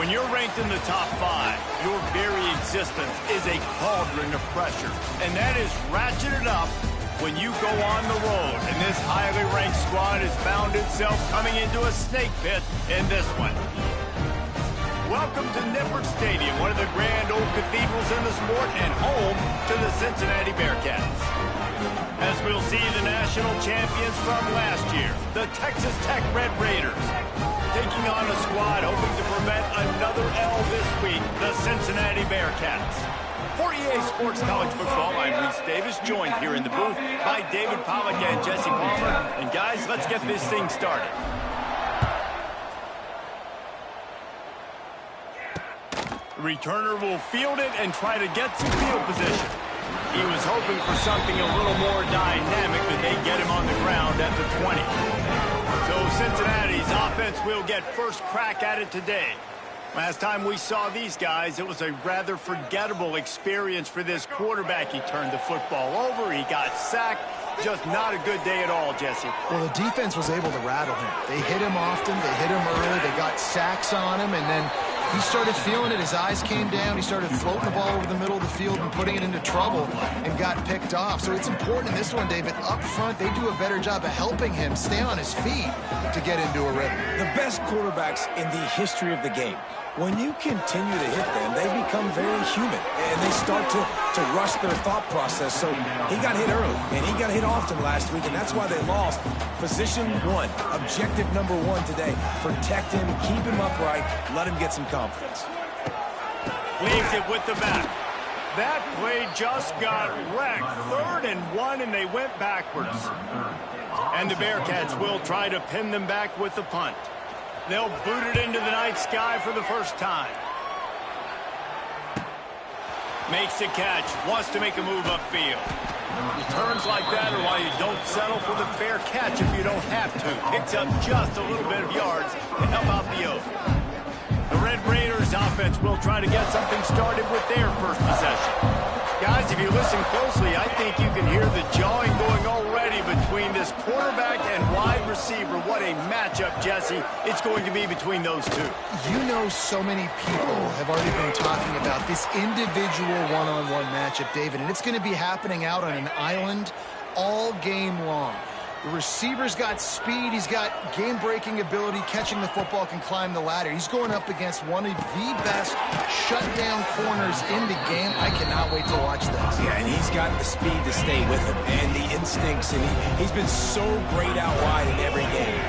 When you're ranked in the top 5, your very existence is a cauldron of pressure. And that is ratcheted up when you go on the road. And this highly ranked squad has found itself coming into a snake pit in this one. Welcome to Nippert Stadium, one of the grand old cathedrals in the sport and home to the Cincinnati Bearcats. As we'll see the national champions from last year, the Texas Tech Red Raiders, taking on a squad hoping to prevent another L this week, the Cincinnati Bearcats. For EA Sports College Football, I'm Reese Davis, joined here in the booth by David Pollack and Jesse Palmer. And guys, let's get this thing started. The returner will field it and try to get some field position. He was hoping for something a little more dynamic, but they get him on the ground at the 20. So Cincinnati's offense will get first crack at it today. Last time we saw these guys, it was a rather forgettable experience for this quarterback. He turned the football over, he got sacked. Just not a good day at all, Jesse. Well, the defense was able to rattle him. They hit him often, they hit him early, they got sacks on him, and then he started feeling it. His eyes came down. He started floating the ball over the middle of the field and putting it into trouble and got picked off. So it's important in this one, David, up front, they do a better job of helping him stay on his feet to get into a rhythm. The best quarterbacks in the history of the game, when you continue to hit them, they become very human, and they start to rush their thought process. So he got hit early, and he got hit often last week, and that's why they lost. Position 1, objective number 1 today. Protect him, keep him upright, let him get some confidence. Leaves it with the back. That play just got wrecked. 3rd and 1, and they went backwards. And the Bearcats will try to pin them back with the punt. They'll boot it into the night sky for the first time. Makes the catch, wants to make a move upfield. Returns like that are why you don't settle for the fair catch if you don't have to. Picks up just a little bit of yards to help out the O's. The Red Raiders offense will try to get something started with their first possession. Guys, if you listen closely, I think you can hear the jawing going already between this quarterback and wide receiver. What a matchup, Jesse, it's going to be between those two. You know, so many people have already been talking about this individual one-on-one matchup, David, and it's going to be happening out on an island all game long. The receiver's got speed, he's got game-breaking ability, catching the football, can climb the ladder. He's going up against one of the best shutdown corners in the game. I cannot wait to watch this. Yeah, and he's got the speed to stay with him and the instincts, and he's been so great out wide in every game.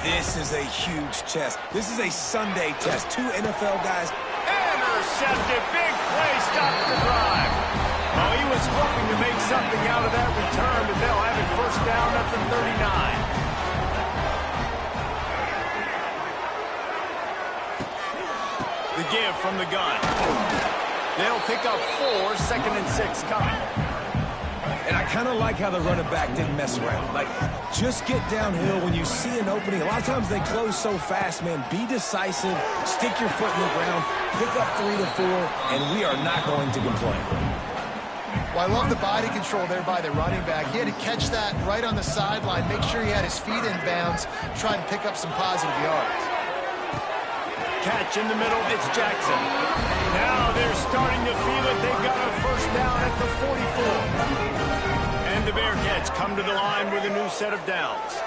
This is a huge test. This is a Sunday test. 2 NFL guys. Intercepted, big play, stops the drive. Well, he was hoping to make something out of that return, but they'll have it first down at the 39. The give from the gun. They'll pick up 4, 2nd and 6 coming. And I kind of like how the running back didn't mess around. Like, just get downhill when you see an opening. A lot of times they close so fast, man. Be decisive, stick your foot in the ground, pick up 3 to 4, and we are not going to complain. Well, I love the body control there by the running back. He had to catch that right on the sideline, make sure he had his feet in bounds, try and pick up some positive yards. Catch in the middle, it's Jackson. Now they're starting to feel it. They've got a first down at the 44. And the Bearcats come to the line with a new set of downs.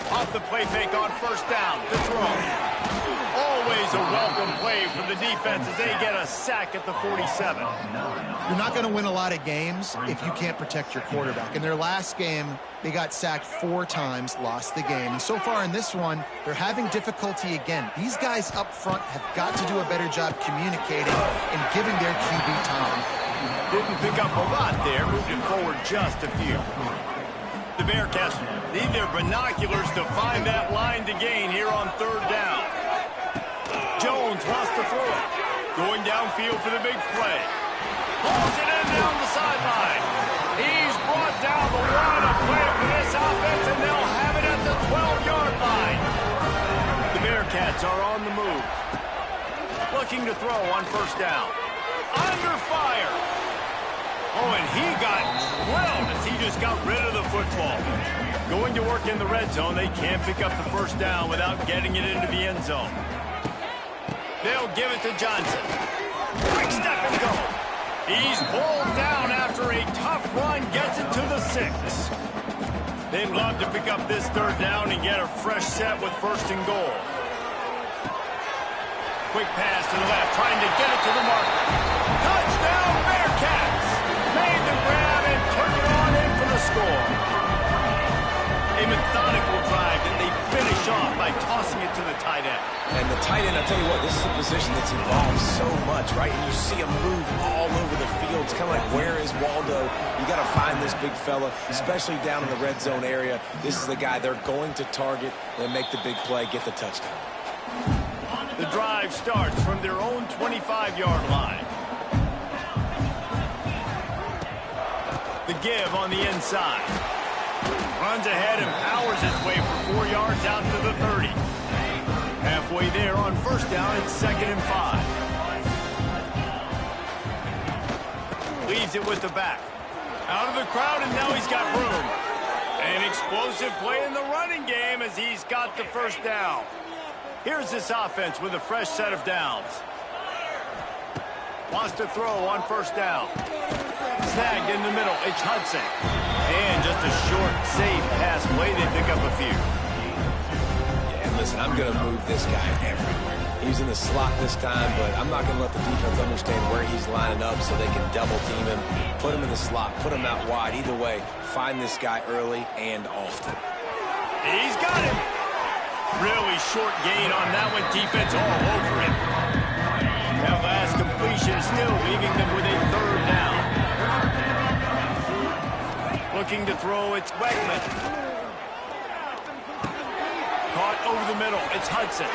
Off the play fake on first down, the throw. Always a welcome play for the defense as they get a sack at the 47. You're not going to win a lot of games if you can't protect your quarterback. In their last game, they got sacked 4 times, lost the game. And so far in this one, they're having difficulty again. These guys up front have got to do a better job communicating and giving their QB time. Didn't pick up a lot there, moved it forward just a few. The Bearcats need their binoculars to find that line to gain here on 3rd down. Jones wants to throw it. Going downfield for the big play. Pulls it in down the sideline. He's brought down the line of play for this offense, and they'll have it at the 12-yard line. The Bearcats are on the move. Looking to throw on first down. Under fire. Oh, and he got drilled as he just got rid of the football. Going to work in the red zone, they can't pick up the first down without getting it into the end zone. They'll give it to Johnson. Quick step and go. He's pulled down after a tough run, gets it to the 6. They'd love to pick up this third down and get a fresh set with first and goal. Quick pass to the left, trying to get it to the marker. Touchdown, Bearcats! Made the grab and took it on in for the score. A methodical drive that they finish off by tossing it to the tight end. And the tight end, I'll tell you what, this is a position that's evolved so much, right? And you see him move all over the field. It's kind of like, where is Waldo? You got to find this big fella, especially down in the red zone area. This is the guy they're going to target and make the big play, get the touchdown. The drive starts from their own 25-yard line. The give on the inside. Runs ahead and powers his way for 4 yards out to the 30. Halfway there on first down, it's 2nd and 5. Leaves it with the back. Out of the crowd, and now he's got room. An explosive play in the running game as he's got the first down. Here's this offense with a fresh set of downs. Wants to throw on first down. Snagged in the middle, it's Hudson. And just a short, safe pass play, they pick up a few. Yeah, and listen, I'm going to move this guy everywhere. He's in the slot this time, but I'm not going to let the defense understand where he's lining up so they can double team him, put him in the slot, put him out wide. Either way, find this guy early and often. He's got him. Really short gain on that one, defense all over it. That last completion is still leaving them with a third down. Looking to throw, it's Wegman. Caught over the middle, it's Hudson.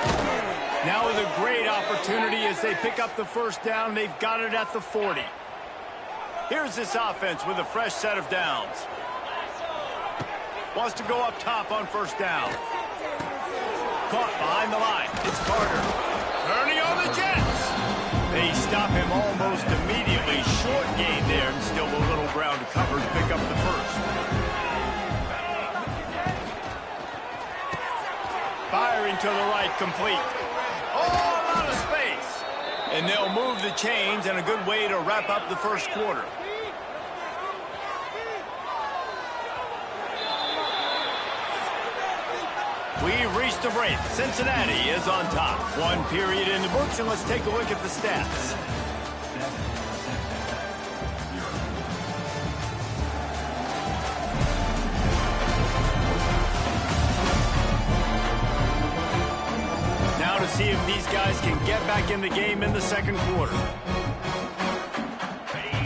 Now with a great opportunity as they pick up the first down, they've got it at the 40. Here's this offense with a fresh set of downs. Wants to go up top on first down. Caught behind the line. It's Carter. Turning on the Jets. They stop him almost immediately. Short gain there and still a little ground to cover to pick up the first. Firing to the right, complete. All out of space. And they'll move the chains, and a good way to wrap up the first quarter. We've reached the break. Cincinnati is on top. 1 period in the books, and let's take a look at the stats. Now to see if these guys can get back in the game in the second quarter.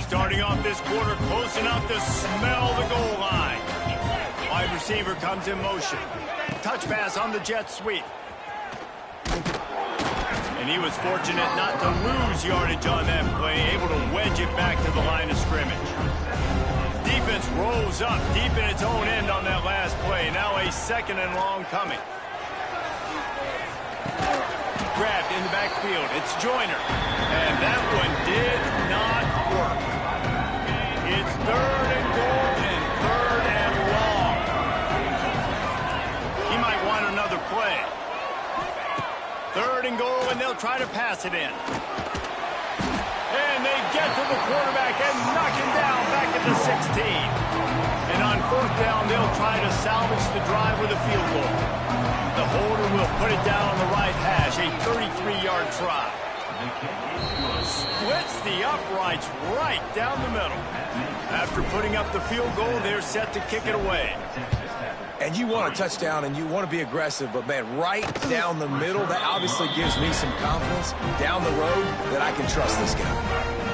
Starting off this quarter close enough to smell the goal line. Wide receiver comes in motion. Touch pass on the jet sweep. And he was fortunate not to lose yardage on that play, able to wedge it back to the line of scrimmage. Defense rolls up deep in its own end on that last play. Now a 2nd and long coming. Grabbed in the backfield. It's Joyner. And that one did not work. It's 3rd and goal and 3rd and long. He might want another play. 3rd and goal, and they'll try to pass it in. And they get to the quarterback and knock him down back at the 16. And on 4th down, they'll try to salvage the drive with a field goal. The holder will put it down on the right hash, a 33-yard try. Splits the uprights right down the middle. After putting up the field goal, they're set to kick it away. And you want a touchdown and you want to be aggressive, but man, right down the middle, that obviously gives me some confidence down the road that I can trust this guy.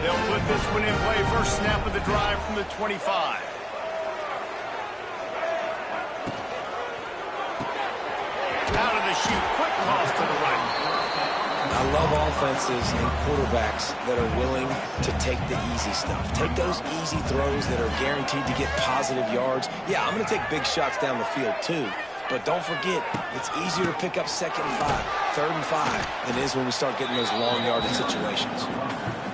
They'll put this one in play. First snap of the drive from the 25. Out of the chute, quick toss to the right. I love offenses and quarterbacks that are willing to take the easy stuff. Take those easy throws that are guaranteed to get positive yards. Yeah, I'm going to take big shots down the field too. But don't forget, it's easier to pick up 2nd and 5, 3rd and 5 than it is when we start getting those long yardage situations.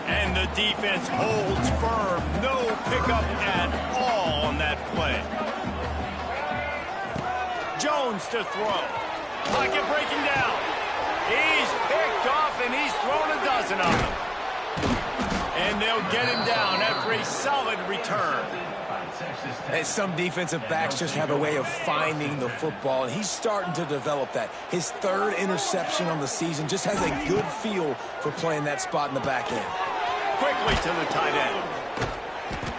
And the defense holds firm. No pickup at all on that play. Jones to throw. Pocket breaking down. He's picked off, and he's thrown a dozen of them. And they'll get him down after a solid return. And some defensive backs just have a way of finding the football, and he's starting to develop that. His third interception on the season, just has a good feel for playing that spot in the back end. Quickly to the tight end.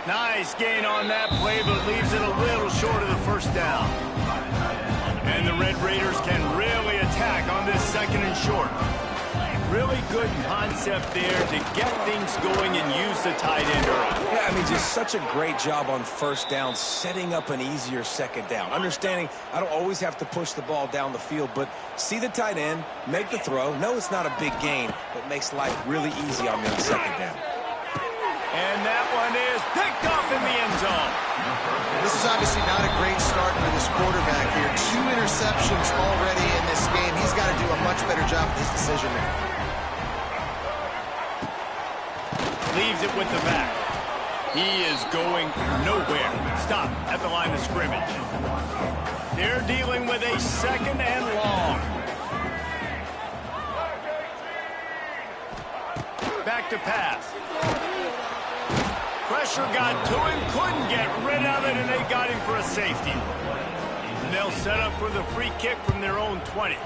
Nice gain on that play, but leaves it a little short of the first down. And the Red Raiders can really attack on this second and short. Really good concept there to get things going and use the tight end early. Yeah, I mean, just such a great job on first down, setting up an easier second down. Understanding I don't always have to push the ball down the field, but see the tight end, make the throw. No, it's not a big gain, but makes life really easy on me on second down. And that one is picked up in the end zone. This is obviously not a great start for this quarterback here. 2 interceptions already in this game. He's got to do a much better job with his decision making. Leaves it with the back. He is going nowhere. Stop at the line of scrimmage. They're dealing with a second and long. Back to pass. Pressure got to him, couldn't get rid of it, and they got him for a safety. And they'll set up for the free kick from their own 20.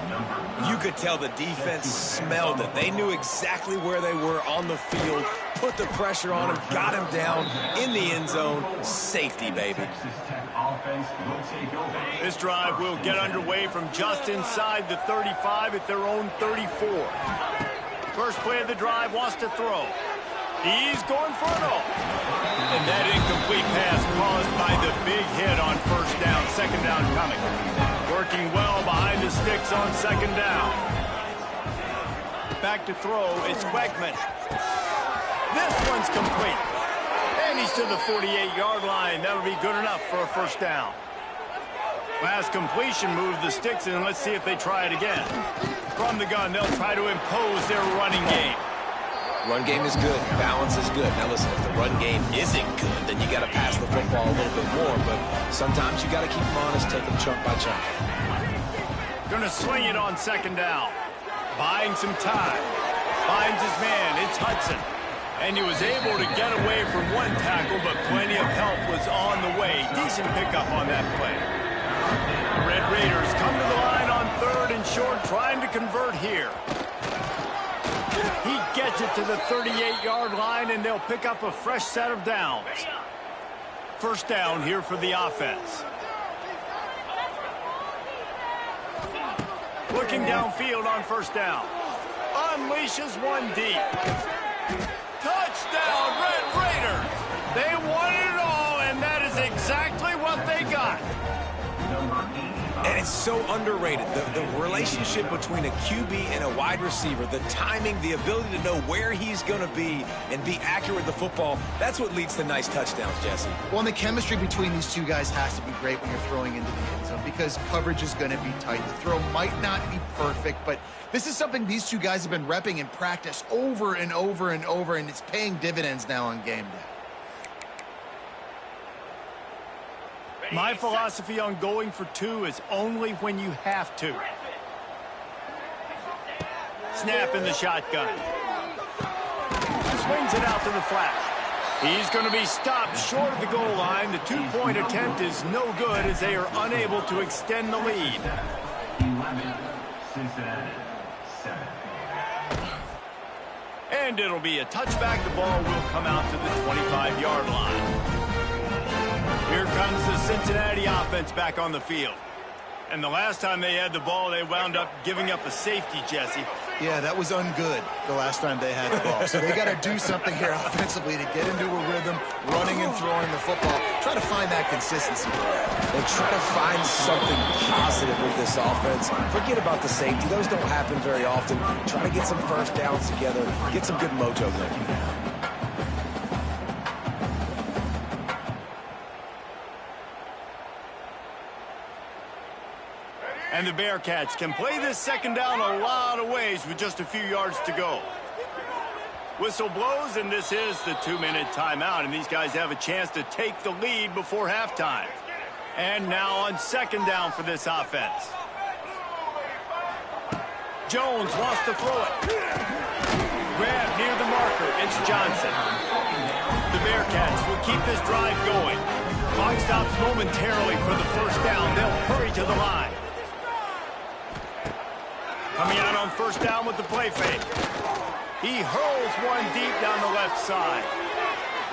You could tell the defense smelled it. They knew exactly where they were on the field, put the pressure on him, got him down in the end zone. Safety, baby. This drive will get underway from just inside the 35 at their own 34. First play of the drive, wants to throw. He's going for it all. And that incomplete pass caused by the big hit on first down. Second down coming. Working well behind the sticks on second down. Back to throw. It's Wegman. This one's complete. And he's to the 48-yard line. That'll be good enough for a first down. Last completion moved the sticks in. Let's see if they try it again. From the gun, they'll try to impose their running game. Run game is good. Balance is good. Now listen, if the run game isn't good, then you got to pass the football a little bit more. But sometimes you got to keep them honest, take them chunk by chunk. Going to swing it on second down. Buying some time. Finds his man. It's Hudson. And he was able to get away from one tackle, but plenty of help was on the way. Decent pickup on that play. The Red Raiders come to the line on third and short, trying to convert here. He gets it to the 38-yard line, and they'll pick up a fresh set of downs. First down here for the offense. Looking downfield on first down. Unleashes one deep. Touchdown, Red Raiders! They wanted it all, and that is exactly what they got. And it's so underrated. The relationship between a QB and a wide receiver, the timing, the ability to know where he's going to be and be accurate with the football, that's what leads to nice touchdowns, Jesse. Well, and the chemistry between these two guys has to be great when you're throwing into the end zone because coverage is going to be tight. The throw might not be perfect, but this is something these two guys have been repping in practice over and over and over, and it's paying dividends now on game day. My philosophy on going for two is only when you have to. Snap in the shotgun. Swings it out to the flat. He's going to be stopped short of the goal line. The two-point attempt is no good as they are unable to extend the lead. 11, Cincinnati, 7. And it'll be a touchback. The ball will come out to the 25-yard line. Here comes the Cincinnati offense back on the field. And the last time they had the ball, they wound up giving up a safety, Jesse. Yeah, that was ungood the last time they had the ball. So they got to do something here offensively to get into a rhythm, running and throwing the football. Try to find that consistency. They try to find something positive with this offense. Forget about the safety. Those don't happen very often. Try to get some first downs together, get some good mojo going. And the Bearcats can play this second down a lot of ways with just a few yards to go. Whistle blows, and this is the 2-minute timeout, and these guys have a chance to take the lead before halftime. And now on second down for this offense. Jones wants to throw it. Grab near the marker. It's Johnson. The Bearcats will keep this drive going. Clock stops momentarily for the first down. They'll hurry to the line. Coming out on first down with the play fake. He hurls one deep down the left side.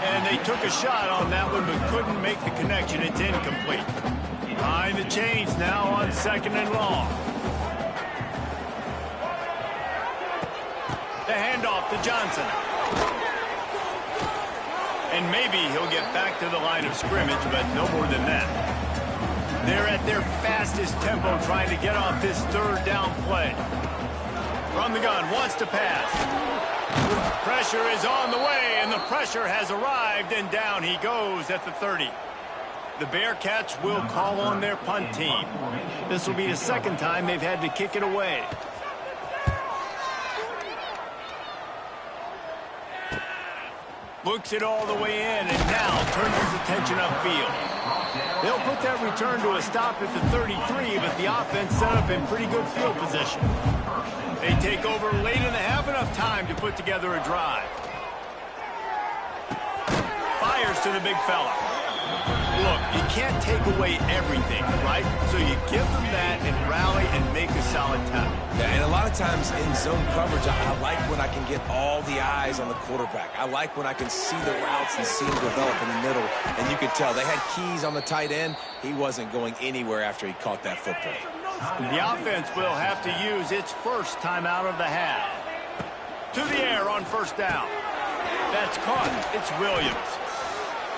And they took a shot on that one but couldn't make the connection. It's incomplete. Behind the chains now on second and long. The handoff to Johnson. And maybe he'll get back to the line of scrimmage, but no more than that. They're at their fastest tempo trying to get off this third down play. From the gun, wants to pass. Pressure is on the way, and the pressure has arrived, and down he goes at the 30. The Bearcats will call on their punt team. This will be the second time they've had to kick it away. Looks it all the way in, and now turns his attention upfield. They'll put that return to a stop at the 33, but the offense set up in pretty good field position. They take over late in the half, enough time to put together a drive. Fires to the big fella. Look, you can't take away everything, right? So you give them that and rally and make a solid tackle. Yeah, and a lot of times in zone coverage, I like when I can get all the eyes on the quarterback. I like when I can see the routes and see them develop in the middle. And you could tell they had keys on the tight end. He wasn't going anywhere after he caught that football. The offense will have to use its first timeout of the half. To the air on first down. That's caught. It's Williams.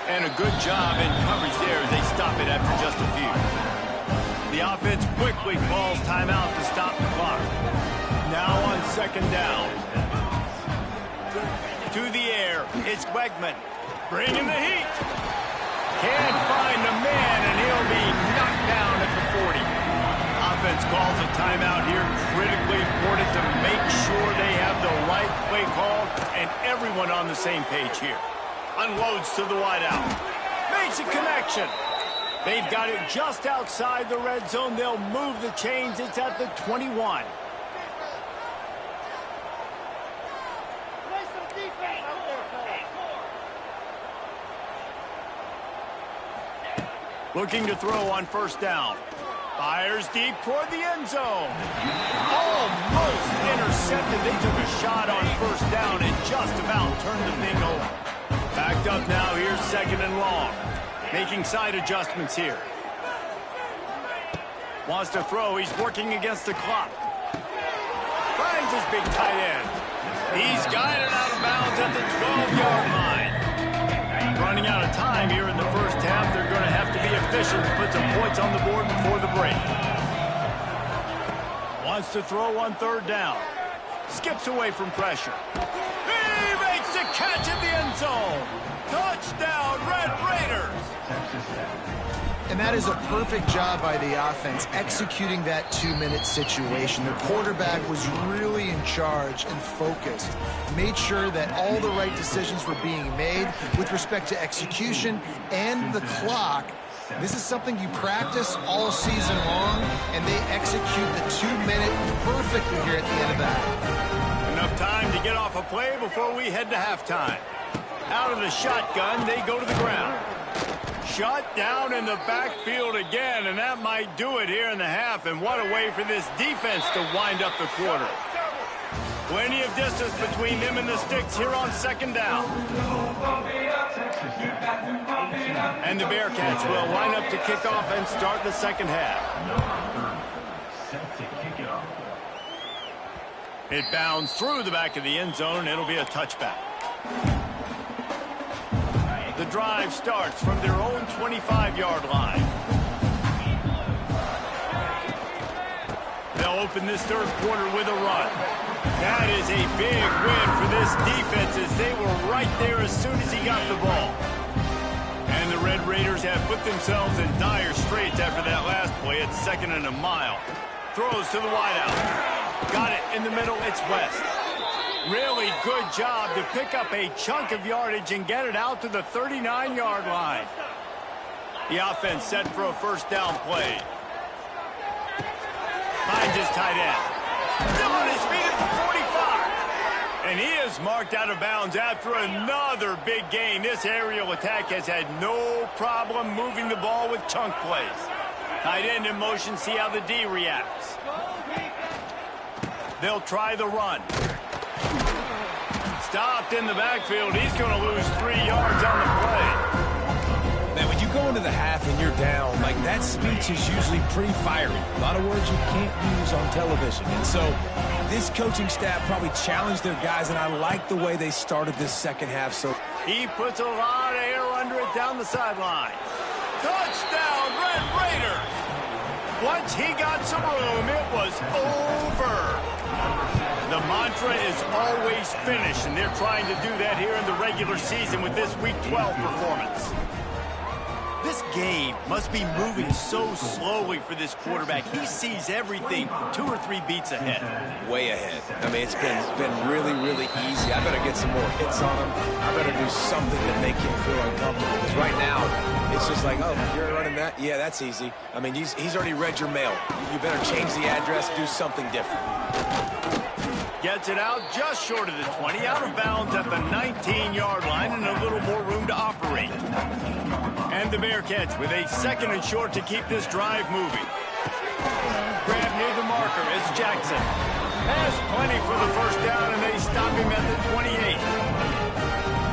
And a good job in coverage there as they stop it after just a few. The offense quickly calls timeout to stop the clock. Now on second down. To the air. It's Wegman. Bringing the heat. Can't find the man, and he'll be knocked down at the 40. Offense calls a timeout here. Critically important to make sure they have the right play call and everyone on the same page here. Unloads to the wideout. Makes a connection. They've got it just outside the red zone. They'll move the chains. It's at the 21. Looking to throw on first down. Fires deep toward the end zone. Almost intercepted. They took a shot on first down and just about turned the thing over. Backed up now. Here's second and long. Making side adjustments here. Wants to throw. He's working against the clock. Finds his big tight end. He's guided out of bounds at the 12-yard line. Running out of time here in the first half. They're going to have to be efficient to put some points on the board before the break. Wants to throw on third down. Skips away from pressure. He makes the catch in the end zone. Touchdown, Red Raiders. And that is a perfect job by the offense executing that 2-minute situation. The quarterback was really in charge and focused. Made sure that all the right decisions were being made with respect to execution and the clock. This is something you practice all season long, and they execute the 2-minute perfectly here at the end of that. Enough time to get off a play before we head to halftime. Out of the shotgun, they go to the ground. Shut down in the backfield again, and that might do it here in the half. And what a way for this defense to wind up the quarter. Plenty of distance between them and the sticks here on second down. And the Bearcats will line up to kick off and start the second half. It bounds through the back of the end zone. It'll be a touchback. The drive starts from their own 25-yard line. They'll open this third quarter with a run. That is a big win for this defense as they were right there as soon as he got the ball. And the Red Raiders have put themselves in dire straits after that last play. It's second and a mile. Throws to the wideout. Got it in the middle. It's West. Really good job to pick up a chunk of yardage and get it out to the 39-yard line. The offense set for a first down play. Finds his tight end. Still on his feet at the 45. And he is marked out of bounds after another big gain. This aerial attack has had no problem moving the ball with chunk plays. Tight end in motion, see how the D reacts. They'll try the run. Stopped in the backfield. He's going to lose 3 yards on the play. Man, when you go into the half and you're down, like that speech is usually pretty fiery. A lot of words you can't use on television. And so this coaching staff probably challenged their guys, and I like the way they started this second half. So he puts a lot of air under it down the sideline. Touchdown, Red Raiders! Once he got some room, it was over. The mantra is always finish, and they're trying to do that here in the regular season with this Week 12 performance. This game must be moving so slowly for this quarterback. He sees everything 2 or 3 beats ahead. Way ahead. I mean, it's been really, really easy. I better get some more hits on him. I better do something to make him feel uncomfortable. Because right now, it's just like, oh, you're running that? Yeah, that's easy. I mean, he's already read your mail. You better change the address, do something different. Gets it out just short of the 20, out of bounds at the 19-yard line, and a little more room to operate. And the Bearcats with a second and short to keep this drive moving. Grab near the marker is Jackson. Has plenty for the first down, and they stop him at the 28.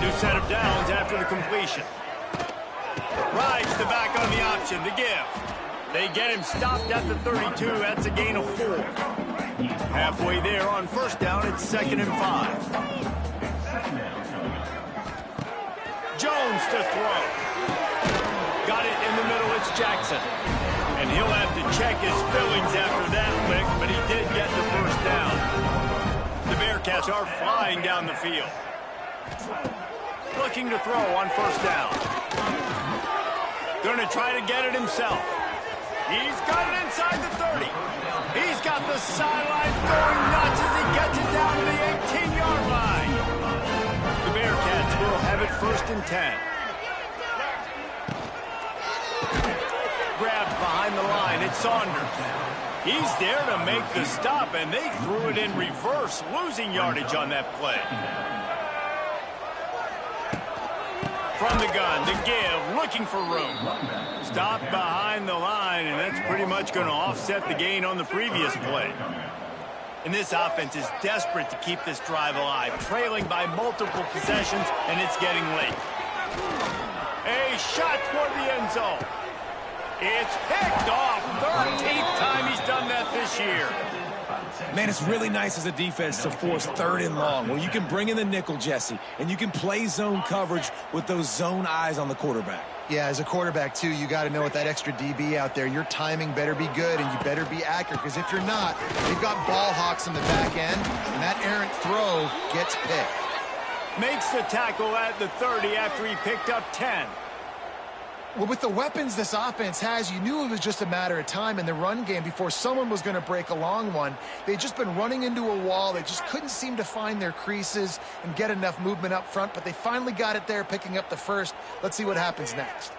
New set of downs after the completion. Rides the back on the option to give. They get him stopped at the 32. That's a gain of 4. Halfway there on first down, it's 2nd and 5. Jones to throw. Got it in the middle, it's Jackson. And he'll have to check his fillings after that lick, but he did get the first down. The Bearcats are flying down the field. Looking to throw on first down. Going to try to get it himself. He's got it inside the 30. He's got the sideline going nuts as he gets it down to the 18-yard line. The Bearcats will have it 1st and 10. Grabbed behind the line, it's Saunders. He's there to make the stop, and they threw it in reverse, losing yardage on that play. From the gun, the give, looking for room. Stopped behind the line, and that's pretty much going to offset the gain on the previous play. And this offense is desperate to keep this drive alive, trailing by multiple possessions, and it's getting late. A shot toward the end zone. It's picked off. 13th time he's done that this year. Man, it's really nice as a defense to force 3rd and long, where you can bring in the nickel, Jesse, and you can play zone coverage with those zone eyes on the quarterback. Yeah, as a quarterback, too, you got to know with that extra DB out there, your timing better be good and you better be accurate, because if you're not, they've got ball hawks in the back end, and that errant throw gets picked. Makes the tackle at the 30 after he picked up 10. Well, with the weapons this offense has, you knew it was just a matter of time in the run game before someone was going to break a long one. They'd just been running into a wall. They just couldn't seem to find their creases and get enough movement up front, but they finally got it there, picking up the first. Let's see what happens next.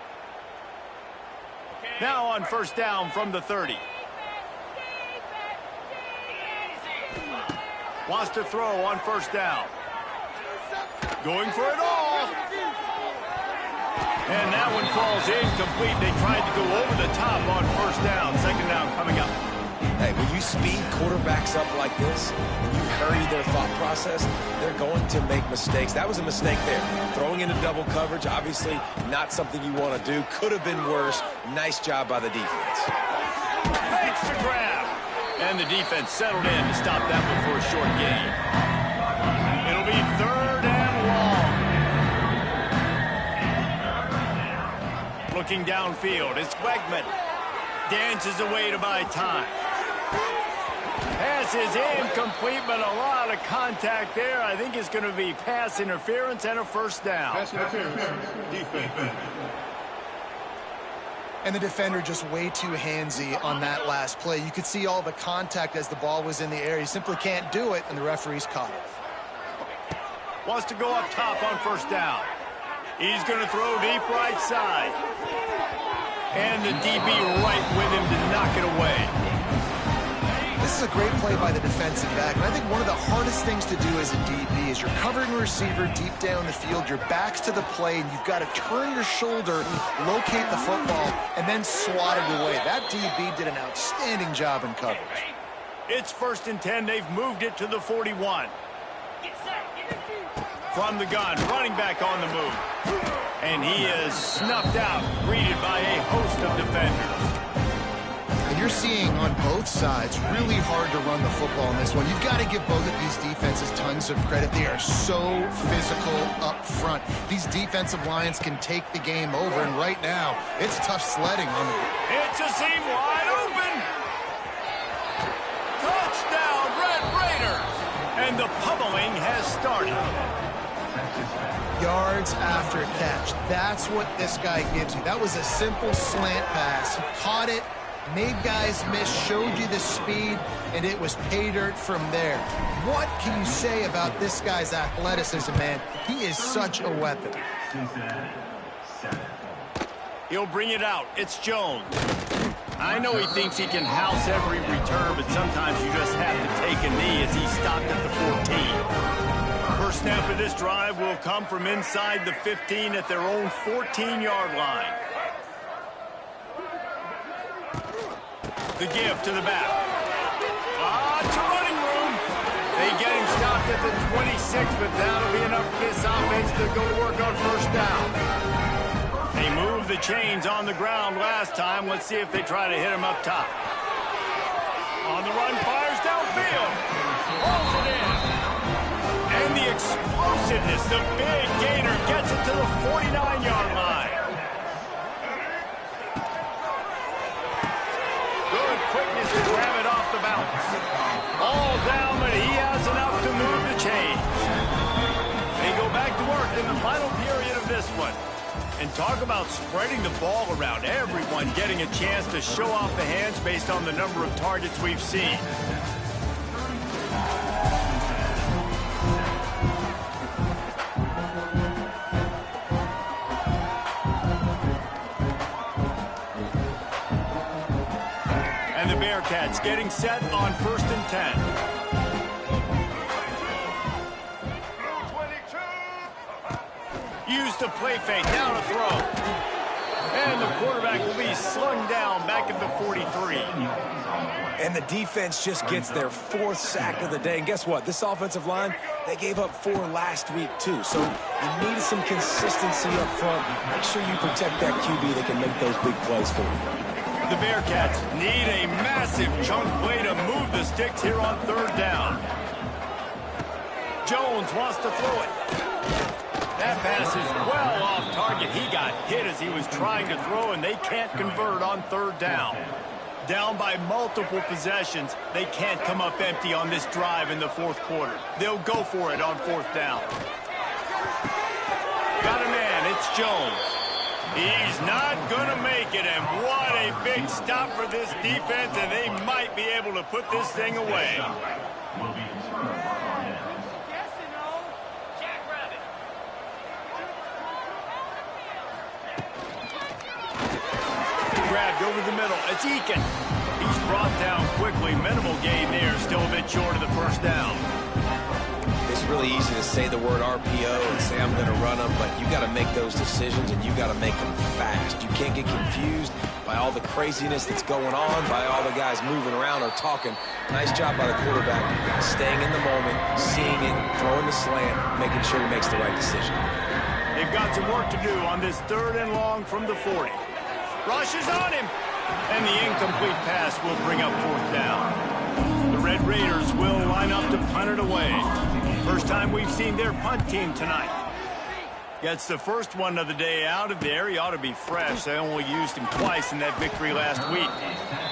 Now on first down from the 30. Wants to throw on first down. Going for it all. And that one falls incomplete. They tried to go over the top on first down. 2nd down coming up. Hey, when you speed quarterbacks up like this, when you hurry their thought process, they're going to make mistakes. That was a mistake there. Throwing into double coverage, obviously not something you want to do. Could have been worse. Nice job by the defense. Fakes the grab. And the defense settled in to stop that one for a short gain. It'll be 3rd and long. Looking downfield, it's Wegman. Dances away to buy time. Pass is incomplete, but a lot of contact there. I think it's going to be pass interference and a first down. Pass interference, defense. And the defender just way too handsy on that last play. You could see all the contact as the ball was in the air. You simply can't do it, and the referee's caught it. Wants to go up top on first down. He's going to throw deep right side. And the DB right with him to knock it away. This is a great play by the defensive back, and I think one of the hardest things to do as a DB is you're covering a receiver deep down the field, your back's to the play, and you've got to turn your shoulder, locate the football, and then swat it away. That DB did an outstanding job in coverage. It's 1st and 10. They've moved it to the 41. From the gun, running back on the move. And he is snuffed out, greeted by a host of defenders. And you're seeing on both sides really hard to run the football in this one. You've got to give both of these defenses tons of credit. They are so physical up front. These defensive lines can take the game over, and right now, it's tough sledding on the... It's a seam wide open. Touchdown, Red Raiders. And the pummeling has started. Yards after catch. That's what this guy gives you. That was a simple slant pass. He caught it, made guys miss, showed you the speed, and it was pay dirt from there. What can you say about this guy's athleticism, man? He is such a weapon. Cincinnati, 7. He'll bring it out. It's Jones. I know he thinks he can house every return, but sometimes you just have to take a knee as he stopped at the 14. First snap of this drive will come from inside the 15 at their own 14-yard line. The give to the back. To running room. They get him stopped at the 26, but that'll be enough for this offense to go to work on 1st down. They moved the chains on the ground last time. Let's see if they try to hit him up top. On the run, fires downfield. Rolls it in. And the explosiveness, the big gainer gets it to the 49-yard line. Good quickness to grab it off the bounce. All down, but he has enough to move the chains. They go back to work in the final period of this one. And talk about spreading the ball around. Everyone getting a chance to show off the hands based on the number of targets we've seen. And the Bearcats getting set on 1st and 10. Used to play fake, down a throw. And the quarterback will be slung down back at the 43. And the defense just gets their 4th sack of the day. And guess what? This offensive line, they gave up 4 last week, too. So you need some consistency up front. Make sure you protect that QB that can make those big plays for you. The Bearcats need a massive chunk play to move the sticks here on 3rd down. Jones wants to throw it. That pass is well off target. He got hit as he was trying to throw, and they can't convert on 3rd down. Down by multiple possessions, they can't come up empty on this drive in the 4th quarter. They'll go for it on 4th down. Got a man, it's Jones. He's not going to make it, and what a big stop for this defense, and they might be able to put this thing away. Will be returned on downs. Grabbed over the middle. It's Eakin. He's brought down quickly. Minimal gain there. Still a bit short of the 1st down. It's really easy to say the word RPO and say I'm going to run them, but you got to make those decisions and you got to make them fast. You can't get confused by all the craziness that's going on, by all the guys moving around or talking. Nice job by the quarterback, staying in the moment, seeing it, throwing the slant, making sure he makes the right decision. They've got some work to do on this 3rd and long from the 40. Rushes on him, and the incomplete pass will bring up 4th down. The Red Raiders will line up to punt it away. First time we've seen their punt team tonight. Gets the first one of the day out of there. He ought to be fresh. They only used him twice in that victory last week.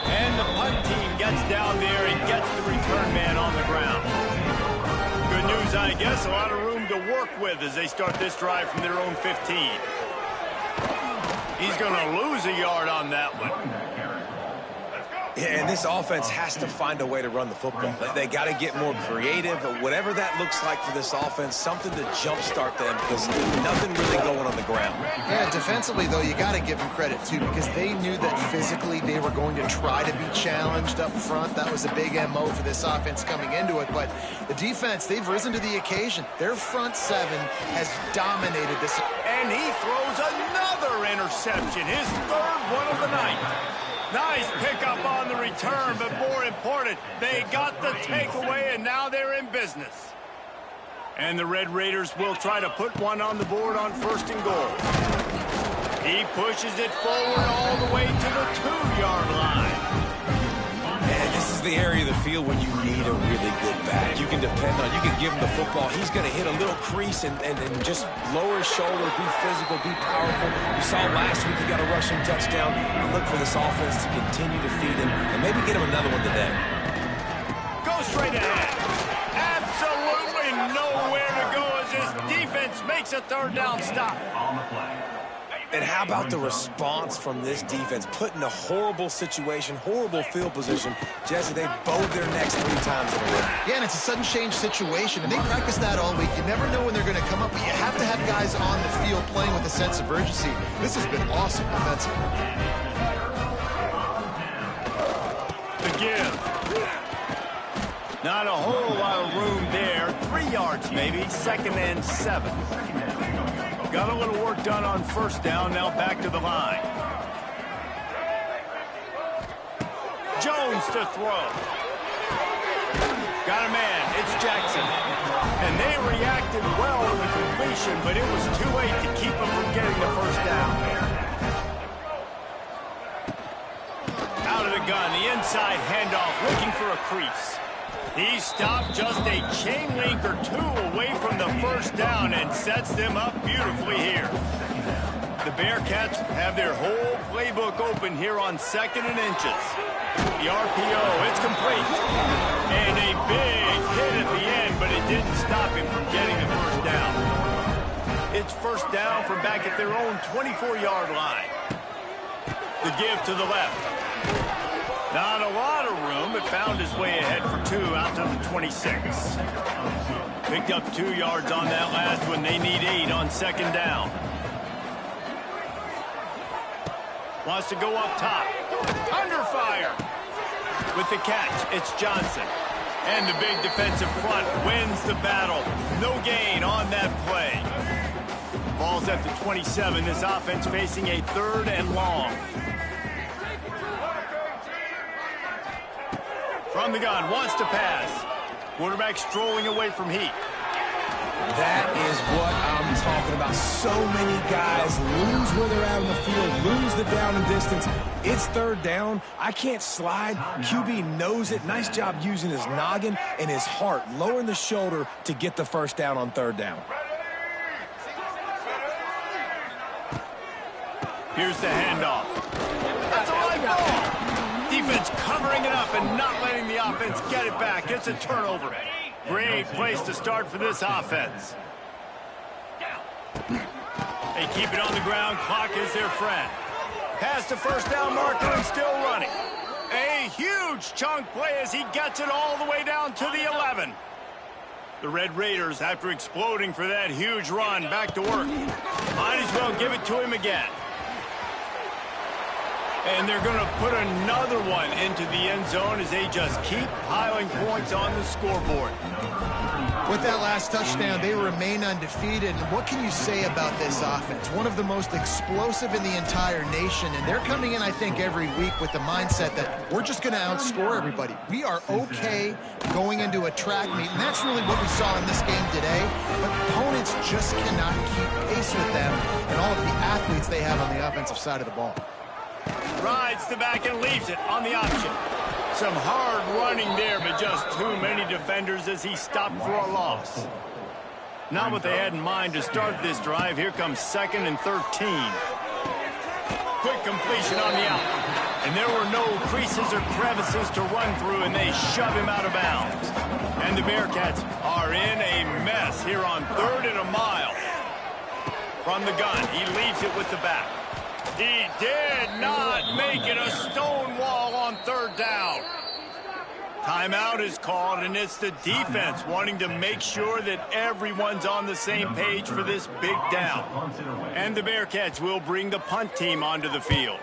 And the punt team gets down there and gets the return man on the ground. Good news, I guess, a lot of room to work with as they start this drive from their own 15. He's going to lose a yard on that one. Yeah, and this offense has to find a way to run the football. They got to get more creative, or whatever that looks like for this offense, something to jumpstart them, because nothing really going on the ground. Yeah, defensively, though, you got to give them credit, too, because they knew that physically they were going to try to be challenged up front. That was a big MO for this offense coming into it, but the defense, they've risen to the occasion. Their front seven has dominated this. And he throws another interception, his third one of the night. Nice pickup on the return, but more important, they got the takeaway, and now they're in business. And the Red Raiders will try to put one on the board on 1st and goal. He pushes it forward all the way to the 2-yard line. And this is the area of the field when you need a really good back. You can depend on, you can give him the football. He's going to hit a little crease and just lower his shoulder, be physical, be powerful. You saw last week he got a rushing touchdown. I look for this offense to continue to feed him and maybe get him another one today. Go straight ahead. Absolutely nowhere to go as his defense makes a 3rd down stop. On the play. And how about the response from this defense? Put in a horrible situation, horrible field position. Jesse, they bowed their necks 3 times in a row. Yeah, and it's a sudden change situation, and they practice that all week. You never know when they're going to come up, but you have to have guys on the field playing with a sense of urgency. This has been awesome defensively. The give. Not a whole lot of room there. 3 yards maybe, 2nd and 7. Got a little work done on 1st down, now back to the line. Jones to throw. Got a man, it's Jackson. And they reacted well to the completion, but it was too late to keep them from getting the 1st down. Out of the gun, the inside handoff, looking for a crease. He stopped just a chain link or 2 away from the 1st down and sets them up beautifully here. The Bearcats have their whole playbook open here on 2nd and inches. The RPO, it's complete. And a big hit at the end, but it didn't stop him from getting the 1st down. It's 1st down from back at their own 24-yard line. The give to the left. Not a lot of room, but found his way ahead for 2 out to the 26. Picked up 2 yards on that last one. They need 8 on 2nd down. Wants to go up top. Under fire. With the catch, it's Johnson. And the big defensive front wins the battle. No gain on that play. Ball's at the 27. This offense facing a 3rd and long. From the gun, wants to pass. Quarterback strolling away from heat. That is what I'm talking about. So many guys lose where they're at on the field, lose the down and distance. It's 3rd down. I can't slide. QB knows it. Nice job using his noggin and his heart, lowering the shoulder to get the 1st down on 3rd down. Here's the handoff. That's a live ball. Defense covering it up and not letting the offense get it back. It's a turnover. Great place to start for this offense. They keep it on the ground. Clock is their friend. Past the 1st down marker and still running. A huge chunk play as he gets it all the way down to the 11. The Red Raiders, after exploding for that huge run, back to work. Might as well give it to him again. And they're going to put another one into the end zone as they just keep piling points on the scoreboard. With that last touchdown, they remain undefeated. And what can you say about this offense? One of the most explosive in the entire nation. And they're coming in, I think, every week with the mindset that we're just going to outscore everybody. We are okay going into a track meet. And that's really what we saw in this game today. But opponents just cannot keep pace with them and all of the athletes they have on the offensive side of the ball. Rides the back and leaves it on the option. Some hard running there, but just too many defenders as he stopped for a loss. Not what they had in mind to start this drive. Here comes 2nd and 13. Quick completion on the out. And there were no creases or crevices to run through, and they shove him out of bounds. And the Bearcats are in a mess here on 3rd and a mile. From the gun, he leaves it with the back. He did not make it. A stone wall on third down. Timeout is called, and it's the defense wanting to make sure that everyone's on the same page for this big down. And the Bearcats will bring the punt team onto the field.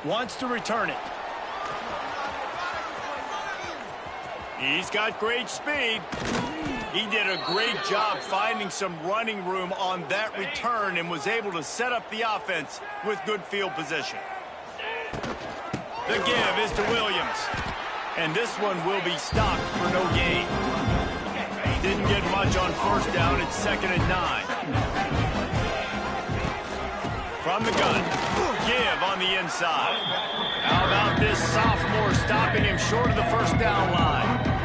Wants to return it. He's got great speed. He did a great job finding some running room on that return and was able to set up the offense with good field position. The give is to Williams. And this one will be stopped for no gain. Didn't get much on first down. It's 2nd and 9. From the gun. Give on the inside. How about this sophomore stopping him short of the first down line?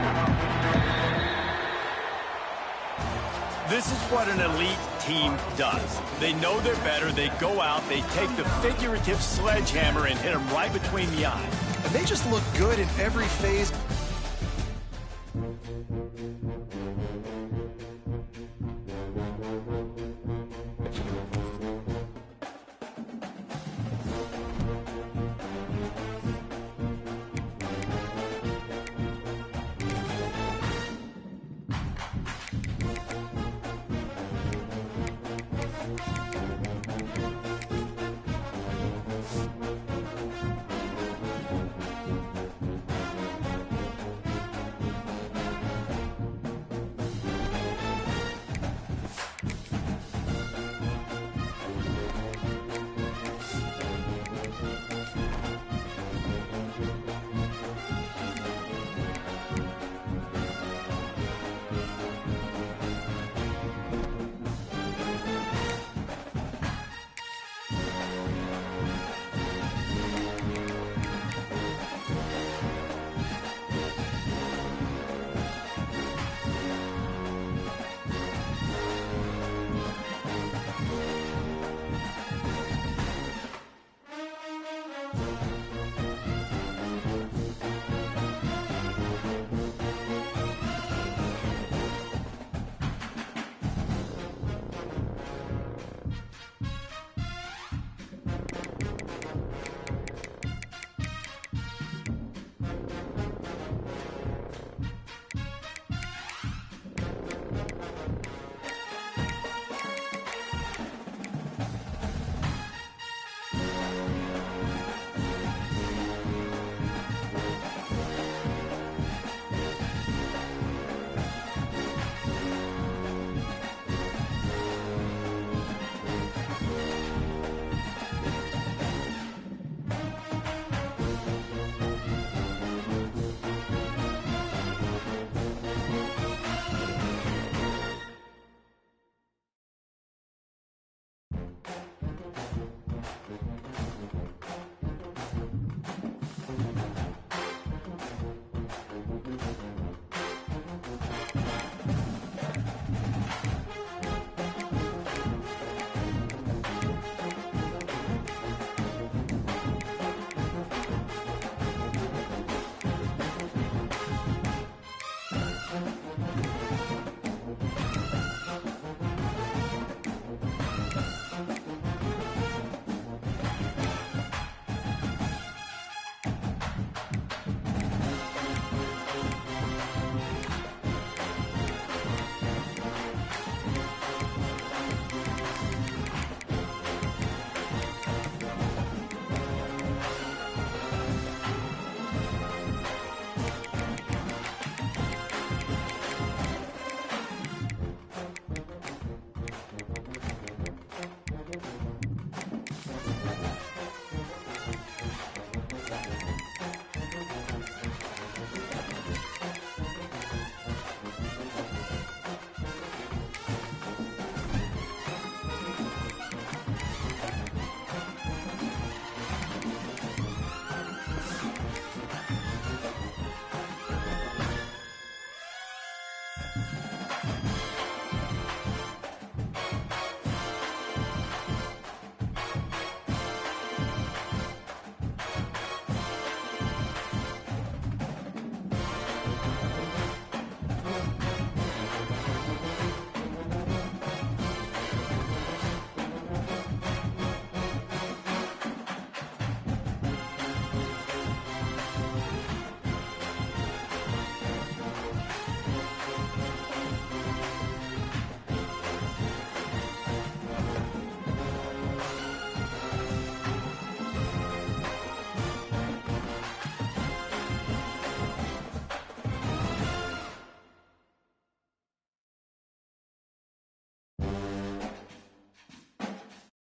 This is what an elite team does. They know they're better. They go out. They take the figurative sledgehammer and hit him right between the eyes. And they just look good in every phase.